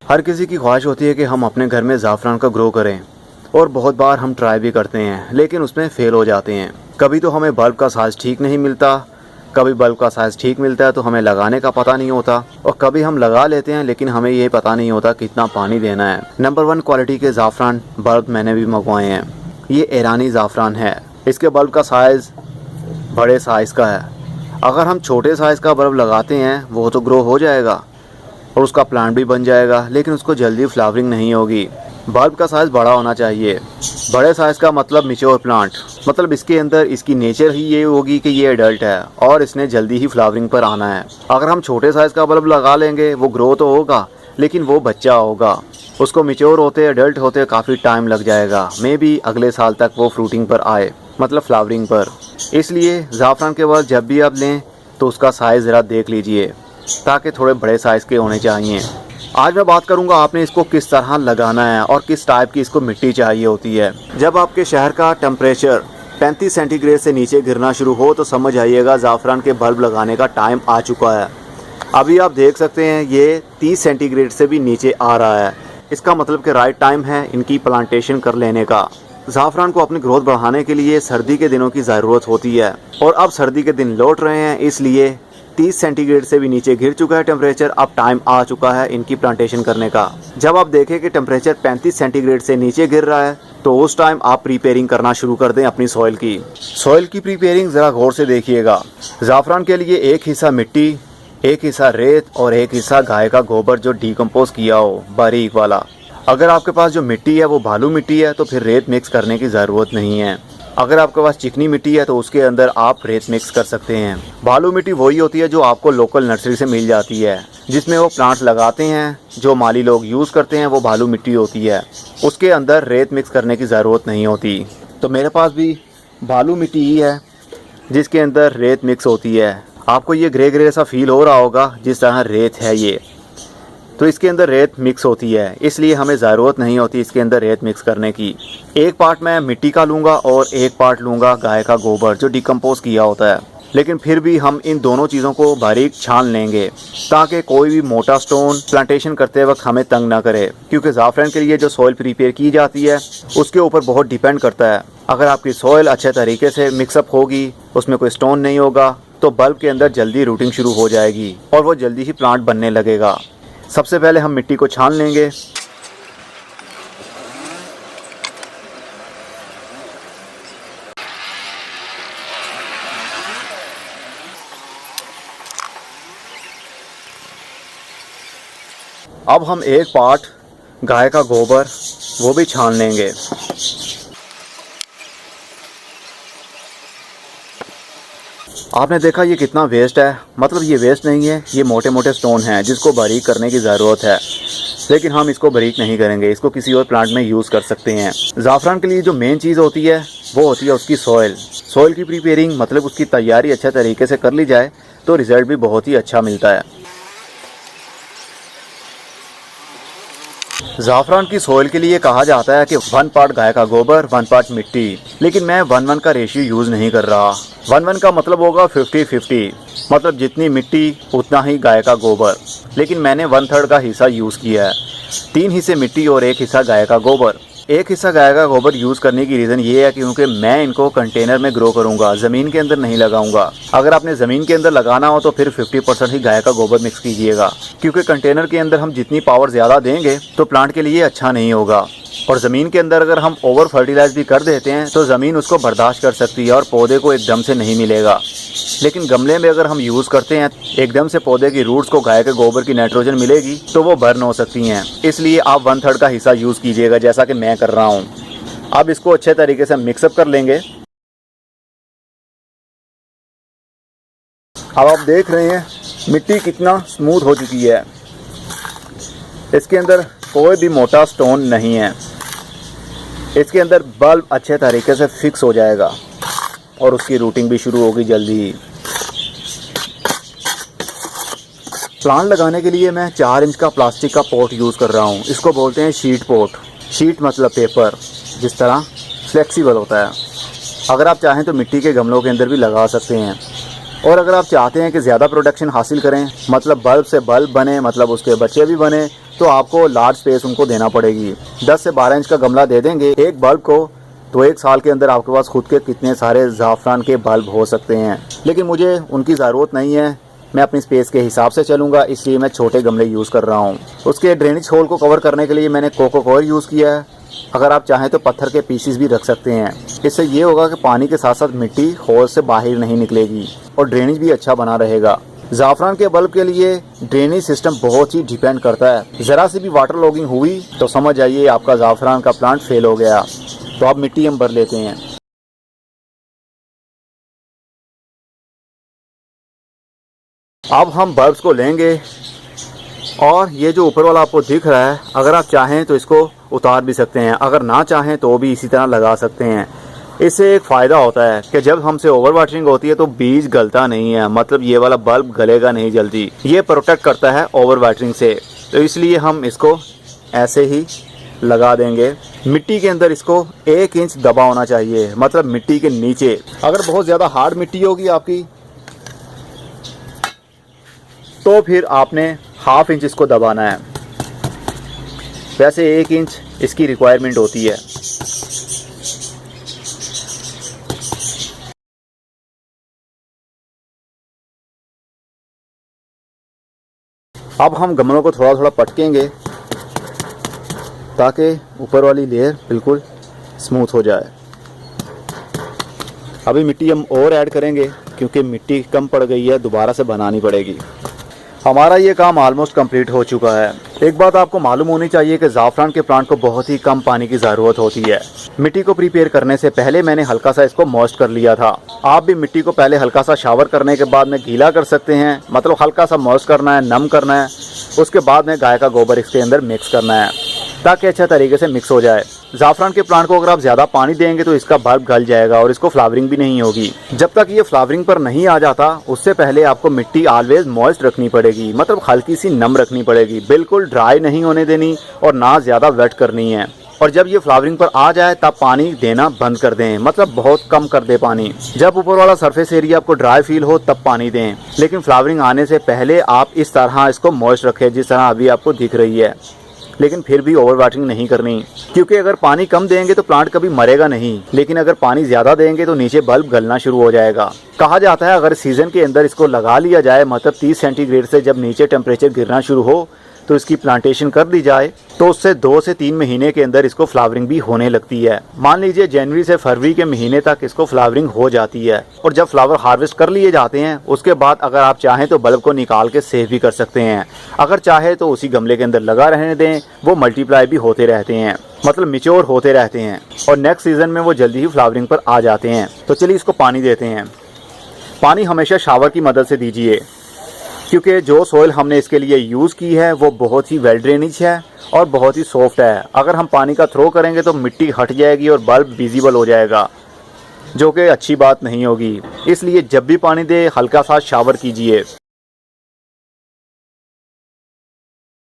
हर किसी की ख्वाहिश होती है कि हम अपने घर में ज़ाफ़रान का ग्रो करें, और बहुत बार हम ट्राई भी करते हैं लेकिन उसमें फ़ेल हो जाते हैं। कभी तो हमें बल्ब का साइज़ ठीक नहीं मिलता, कभी बल्ब का साइज़ ठीक मिलता है तो हमें लगाने का पता नहीं होता, और कभी हम लगा लेते हैं लेकिन हमें ये पता नहीं होता कितना पानी देना है। नंबर 1 क्वालिटी के ज़ाफ़रान बल्ब मैंने भी मंगवाए हैं। ये ईरानी ज़ाफ़रान है। इसके बल्ब का साइज़ बड़े साइज़ का है। अगर हम छोटे साइज़ का बल्ब लगाते हैं वो तो ग्रो हो जाएगा और उसका प्लांट भी बन जाएगा, लेकिन उसको जल्दी फ्लावरिंग नहीं होगी। बल्ब का साइज़ बड़ा होना चाहिए। बड़े साइज़ का मतलब मैच्योर प्लांट, मतलब इसके अंदर इसकी नेचर ही ये होगी कि ये एडल्ट है और इसने जल्दी ही फ्लावरिंग पर आना है। अगर हम छोटे साइज़ का बल्ब लगा लेंगे वो ग्रो तो होगा लेकिन वो बच्चा होगा, उसको मैच्योर होते एडल्ट होते काफ़ी टाइम लग जाएगा। मे बी अगले साल तक वो फ्रूटिंग पर आए, मतलब फ्लावरिंग पर। इसलिए ज़ाफ़रान के बल्ब जब भी आप लें तो उसका साइज़ ज़रा देख लीजिए, ताकि थोड़े बड़े साइज़ के होने चाहिए। आज मैं बात करूंगा आपने इसको किस तरह लगाना है और किस टाइप की इसको मिट्टी चाहिए होती है। जब आपके शहर का टेम्परेचर 35 सेंटीग्रेड से नीचे गिरना शुरू हो तो समझ आइएगा ज़ाफ़रान के बल्ब लगाने का टाइम आ चुका है। अभी आप देख सकते हैं ये 30 सेंटीग्रेड से भी नीचे आ रहा है। इसका मतलब कि राइट टाइम है इनकी प्लांटेशन कर लेने का। ज़ाफ़रान को अपनी ग्रोथ बढ़ाने के लिए सर्दी के दिनों की ज़रूरत होती है, और अब सर्दी के दिन लौट रहे हैं, इसलिए 30 सेंटीग्रेड से भी नीचे गिर चुका है टेम्परेचर। अब टाइम आ चुका है इनकी प्लांटेशन करने का। जब आप देखें कि टेम्परेचर 35 सेंटीग्रेड से नीचे गिर रहा है तो उस टाइम आप प्रीपेयरिंग करना शुरू कर दें अपनी सॉइल की। सॉइल की प्रीपेयरिंग ज़रा गौर से देखिएगा। ज़ाफ़रान के लिए एक हिस्सा मिट्टी, एक हिस्सा रेत और एक हिस्सा गाय का गोबर जो डिकम्पोज किया हो, बारीक वाला। अगर आपके पास जो मिट्टी है वो बालू मिट्टी है तो फिर रेत मिक्स करने की ज़रूरत नहीं है। अगर आपके पास चिकनी मिट्टी है तो उसके अंदर आप रेत मिक्स कर सकते हैं। बालू मिट्टी वही होती है जो आपको लोकल नर्सरी से मिल जाती है, जिसमें वो प्लांट लगाते हैं, जो माली लोग यूज़ करते हैं, वो बालू मिट्टी होती है। उसके अंदर रेत मिक्स करने की ज़रूरत नहीं होती। तो मेरे पास भी बालू मिट्टी ही है जिसके अंदर रेत मिक्स होती है। आपको ये ग्रे ग्रे सा फील हो रहा होगा जिस तरह रेत है ये, तो इसके अंदर रेत मिक्स होती है, इसलिए हमें ज़रूरत नहीं होती इसके अंदर रेत मिक्स करने की। एक पार्ट मैं मिट्टी का लूँगा और एक पार्ट लूँगा गाय का गोबर जो डिकम्पोज किया होता है। लेकिन फिर भी हम इन दोनों चीज़ों को बारीक छान लेंगे ताकि कोई भी मोटा स्टोन प्लांटेशन करते वक्त हमें तंग ना करे, क्योंकि ज़ाफ़रान के लिए जो सॉइल प्रिपेयर की जाती है उसके ऊपर बहुत डिपेंड करता है। अगर आपकी सॉइल अच्छे तरीके से मिक्सअप होगी, उसमें कोई स्टोन नहीं होगा, तो बल्ब के अंदर जल्दी रूटिंग शुरू हो जाएगी और वो जल्दी ही प्लांट बनने लगेगा। सबसे पहले हम मिट्टी को छान लेंगे। अब हम एक पार्ट गाय का गोबर वो भी छान लेंगे। आपने देखा ये कितना वेस्ट है, मतलब ये वेस्ट नहीं है, ये मोटे मोटे स्टोन हैं जिसको बारीक करने की ज़रूरत है, लेकिन हम इसको बारीक नहीं करेंगे, इसको किसी और प्लांट में यूज़ कर सकते हैं। ज़ाफ़रान के लिए जो मेन चीज़ होती है वो होती है उसकी सॉइल। सॉइल की प्रिपेयरिंग, मतलब उसकी तैयारी अच्छे तरीके से कर ली जाए तो रिज़ल्ट भी बहुत ही अच्छा मिलता है। ज़ाफ़रान की सॉइल के लिए कहा जाता है कि 1 पार्ट गाय का गोबर 1 पार्ट मिट्टी, लेकिन मैं 1:1 का रेशियो यूज़ नहीं कर रहा। 1:1 का मतलब होगा 50-50, मतलब जितनी मिट्टी उतना ही गाय का गोबर, लेकिन मैंने 1/3 का हिस्सा यूज़ किया है। 3 हिस्से मिट्टी और 1 हिस्सा गाय का गोबर। 1 हिस्सा गाय का गोबर यूज़ करने की रीज़न ये है क्योंकि मैं इनको कंटेनर में ग्रो करूँगा, ज़मीन के अंदर नहीं लगाऊंगा। अगर आपने ज़मीन के अंदर लगाना हो तो फिर 50% ही गाय का गोबर मिक्स कीजिएगा, क्योंकि कंटेनर के अंदर हम जितनी पावर ज़्यादा देंगे तो प्लांट के लिए अच्छा नहीं होगा। और ज़मीन के अंदर अगर हम ओवर फर्टिलाइज भी कर देते हैं तो ज़मीन उसको बर्दाश्त कर सकती है और पौधे को एकदम से नहीं मिलेगा। लेकिन गमले में अगर हम यूज़ करते हैं एकदम से पौधे की रूट्स को गाय के गोबर की नाइट्रोजन मिलेगी तो वो बर्न हो सकती हैं। इसलिए आप 1/3 का हिस्सा यूज़ कीजिएगा जैसा कि मैं कर रहा हूँ। अब इसको अच्छे तरीके से मिक्सअप कर लेंगे। अब आप देख रहे हैं मिट्टी कितना स्मूथ हो चुकी है, इसके अंदर कोई भी मोटा स्टोन नहीं है। इसके अंदर बल्ब अच्छे तरीके से फिक्स हो जाएगा और उसकी रूटिंग भी शुरू होगी जल्दी ही। प्लांट लगाने के लिए मैं 4 इंच का प्लास्टिक का पॉट यूज़ कर रहा हूँ। इसको बोलते हैं शीट पॉट। शीट मतलब पेपर, जिस तरह फ्लेक्सिबल होता है। अगर आप चाहें तो मिट्टी के गमलों के अंदर भी लगा सकते हैं। और अगर आप चाहते हैं कि ज़्यादा प्रोडक्शन हासिल करें, मतलब बल्ब से बल्ब बने, मतलब उसके बच्चे भी बने, तो आपको लार्ज स्पेस उनको देना पड़ेगी। 10 से 12 इंच का गमला दे देंगे एक बल्ब को, तो 1 साल के अंदर आपके पास खुद के कितने सारे ज़ाफ़रान के बल्ब हो सकते हैं। लेकिन मुझे उनकी ज़रूरत नहीं है, मैं अपनी स्पेस के हिसाब से चलूँगा, इसलिए मैं छोटे गमले यूज़ कर रहा हूँ। उसके ड्रेनेज होल को कवर करने के लिए मैंने कोको कोयर यूज़ किया है। अगर आप चाहें तो पत्थर के पीसीस भी रख सकते हैं। इससे ये होगा कि पानी के साथ साथ मिट्टी होल से बाहर नहीं निकलेगी और ड्रेनेज भी अच्छा बना रहेगा। ज़ाफ़रान के बल्ब के लिए ड्रेनेज सिस्टम बहुत ही डिपेंड करता है। ज़रा सी भी वाटर लॉगिंग हुई तो समझ जाइए आपका ज़ाफ़रान का प्लांट फेल हो गया। तो अब मिट्टी हम भर लेते हैं। अब हम बल्ब्स को लेंगे और ये जो ऊपर वाला आपको दिख रहा है, अगर आप चाहें तो इसको उतार भी सकते हैं, अगर ना चाहें तो भी इसी तरह लगा सकते हैं। इससे एक फ़ायदा होता है कि जब हमसे ओवर वाटरिंग होती है तो बीज गलता नहीं है, मतलब ये वाला बल्ब गलेगा नहीं जल्दी। ये प्रोटेक्ट करता है ओवर वाटरिंग से, तो इसलिए हम इसको ऐसे ही लगा देंगे। मिट्टी के अंदर इसको 1 इंच दबा होना चाहिए, मतलब मिट्टी के नीचे। अगर बहुत ज़्यादा हार्ड मिट्टी होगी आपकी तो फिर आपने 1/2 इंच इसको दबाना है। वैसे 1 इंच इसकी रिक्वायरमेंट होती है। अब हम गमलों को थोड़ा थोड़ा पटकेंगे ताकि ऊपर वाली लेयर बिल्कुल स्मूथ हो जाए। अभी मिट्टी हम और ऐड करेंगे क्योंकि मिट्टी कम पड़ गई है, दोबारा से बनानी पड़ेगी। हमारा ये काम ऑलमोस्ट कंप्लीट हो चुका है। एक बात आपको मालूम होनी चाहिए कि ज़ाफ़रान के प्लांट को बहुत ही कम पानी की ज़रूरत होती है। मिट्टी को प्रिपेयर करने से पहले मैंने हल्का सा इसको मॉइस्ट कर लिया था। आप भी मिट्टी को पहले हल्का सा शावर करने के बाद में गीला कर सकते हैं, मतलब हल्का सा मॉइस्ट करना है, नम करना है। उसके बाद में गाय का गोबर इसके अंदर मिक्स करना है ताकि अच्छा तरीके से मिक्स हो जाए। ज़ाफ़रान के प्लांट को अगर आप ज़्यादा पानी देंगे तो इसका बल्ब गल जाएगा और इसको फ्लावरिंग भी नहीं होगी। जब तक ये फ्लावरिंग पर नहीं आ जाता उससे पहले आपको मिट्टी ऑलवेज मॉइस्ट रखनी पड़ेगी, मतलब हल्की सी नम रखनी पड़ेगी, बिल्कुल ड्राई नहीं होने देनी और ना ज़्यादा वेट करनी है। और जब ये फ्लावरिंग पर आ जाए तब पानी देना बंद कर दें, मतलब बहुत कम कर दे पानी। जब ऊपर वाला सरफेस एरिया आपको ड्राई फील हो तब पानी दें, लेकिन फ्लावरिंग आने से पहले आप इस तरह इसको मॉइस्ट रखें जिस तरह अभी आपको दिख रही है। लेकिन फिर भी ओवर वाटरिंग नहीं करनी, क्योंकि अगर पानी कम देंगे तो प्लांट कभी मरेगा नहीं, लेकिन अगर पानी ज़्यादा देंगे तो नीचे बल्ब गलना शुरू हो जाएगा। कहा जाता है अगर सीज़न के अंदर इसको लगा लिया जाए, मतलब 30 सेंटीग्रेड से जब नीचे टेम्परेचर गिरना शुरू हो तो इसकी प्लांटेशन कर दी जाए तो उससे 2 से 3 महीने के अंदर इसको फ्लावरिंग भी होने लगती है। मान लीजिए जनवरी से फरवरी के महीने तक इसको फ्लावरिंग हो जाती है। और जब फ्लावर हार्वेस्ट कर लिए जाते हैं उसके बाद अगर आप चाहें तो बल्ब को निकाल के सेव भी कर सकते हैं। अगर चाहे तो उसी गमले के अंदर लगा रहने दें, वो मल्टीप्लाई भी होते रहते हैं, मतलब मिच्योर होते रहते हैं और नेक्स्ट सीजन में वो जल्दी ही फ्लावरिंग पर आ जाते हैं। तो चलिए इसको पानी देते हैं। पानी हमेशा शावर की मदद से दीजिए, क्योंकि जो सॉइल हमने इसके लिए यूज़ की है वो बहुत ही वेल ड्रेनेज है और बहुत ही सॉफ्ट है। अगर हम पानी का थ्रो करेंगे तो मिट्टी हट जाएगी और बल्ब विजिबल हो जाएगा, जो कि अच्छी बात नहीं होगी। इसलिए जब भी पानी दे हल्का सा शावर कीजिए।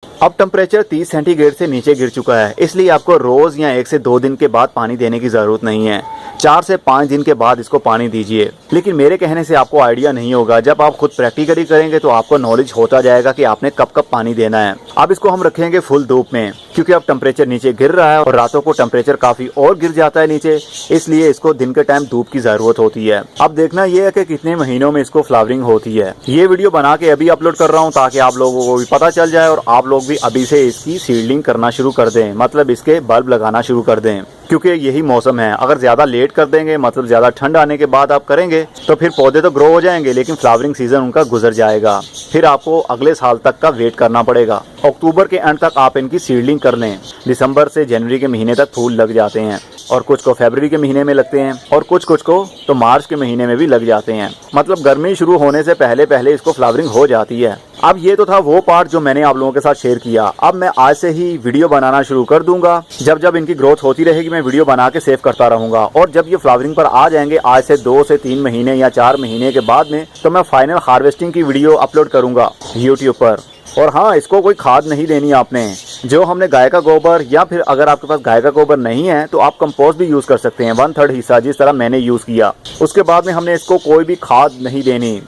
अब टेम्परेचर 30 सेंटीग्रेड से नीचे गिर चुका है, इसलिए आपको रोज़ या 1 से 2 दिन के बाद पानी देने की ज़रूरत नहीं है। 4 से 5 दिन के बाद इसको पानी दीजिए। लेकिन मेरे कहने से आपको आइडिया नहीं होगा, जब आप खुद प्रैक्टिकली करेंगे तो आपको नॉलेज होता जाएगा कि आपने कब कब पानी देना है। अब इसको हम रखेंगे फुल धूप में, क्योंकि अब टेम्परेचर नीचे गिर रहा है और रातों को टेम्परेचर काफ़ी और गिर जाता है नीचे, इसलिए इसको दिन के टाइम धूप की ज़रूरत होती है। अब देखना ये है कि कितने महीनों में इसको फ्लावरिंग होती है। ये वीडियो बना के अभी अपलोड कर रहा हूँ ताकि आप लोगों को भी पता चल जाए और आप लोग भी अभी से इसकी सीडलिंग करना शुरू कर दें, मतलब इसके बल्ब लगाना शुरू कर दें, क्योंकि यही मौसम है। अगर ज़्यादा लेट कर देंगे, मतलब ज़्यादा ठंड आने के बाद आप करेंगे तो फिर पौधे तो ग्रो हो जाएंगे लेकिन फ्लावरिंग सीजन उनका गुजर जाएगा। फिर आपको अगले साल तक का वेट करना पड़ेगा। अक्टूबर के एंड तक आप इनकी सीडलिंग कर लें। दिसंबर से जनवरी के महीने तक फूल लग जाते हैं और कुछ को फरवरी के महीने में लगते हैं और कुछ को तो मार्च के महीने में भी लग जाते हैं। मतलब गर्मी शुरू होने से पहले पहले इसको फ्लावरिंग हो जाती है। अब ये तो था वो पार्ट जो मैंने आप लोगों के साथ शेयर किया। अब मैं आज से ही वीडियो बनाना शुरू कर दूंगा। जब जब इनकी ग्रोथ होती रहेगी मैं वीडियो बना के सेव करता रहूंगा और जब ये फ्लावरिंग पर आ जाएंगे आज से 2 से 3 महीने या 4 महीने के बाद में, तो मैं फाइनल हार्वेस्टिंग की वीडियो अपलोड करूंगा यूट्यूब पर। और हाँ, इसको कोई खाद नहीं देनी आपने, जो हमने गाय का गोबर, या फिर अगर आपके पास गाय का गोबर नहीं है तो आप कंपोस्ट भी यूज कर सकते हैं, 1/3 हिस्सा, जिस तरह मैंने यूज किया। उसके बाद में हमने इसको कोई भी खाद नहीं देनी।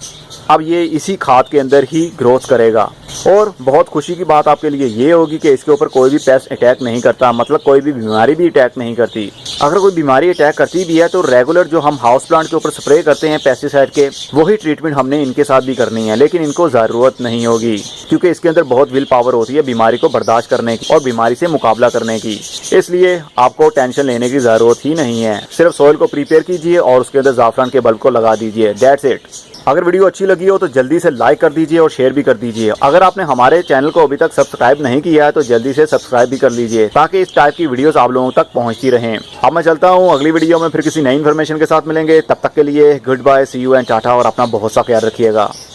अब ये इसी खाद के अंदर ही ग्रोथ करेगा। और बहुत खुशी की बात आपके लिए ये होगी कि इसके ऊपर कोई भी पेस्ट अटैक नहीं करता, मतलब कोई भी बीमारी भी अटैक नहीं करती। अगर कोई बीमारी अटैक करती भी है तो रेगुलर जो हम हाउस प्लांट के ऊपर स्प्रे करते हैं पेस्टिसाइड के, वही ट्रीटमेंट हमने इनके साथ भी करनी है। लेकिन इनको ज़रूरत नहीं होगी क्योंकि इसके अंदर बहुत विल पावर होती है बीमारी को बर्दाश्त करने की और बीमारी से मुकाबला करने की। इसलिए आपको टेंशन लेने की ज़रूरत ही नहीं है। सिर्फ सॉइल को प्रिपेयर कीजिए और उसके अंदर ज़ाफ़रान के बल्ब को लगा दीजिए, दैट्स इट। अगर वीडियो अच्छी लगी हो तो जल्दी से लाइक कर दीजिए और शेयर भी कर दीजिए। अगर आपने हमारे चैनल को अभी तक सब्सक्राइब नहीं किया है तो जल्दी से सब्सक्राइब भी कर लीजिए ताकि इस टाइप की वीडियोस आप लोगों तक पहुंचती रहें। अब मैं चलता हूं, अगली वीडियो में फिर किसी नई इन्फॉर्मेशन के साथ मिलेंगे। तब तक के लिए good bye, see you and tata, और अपना बहुत सा ख्याल रखिएगा।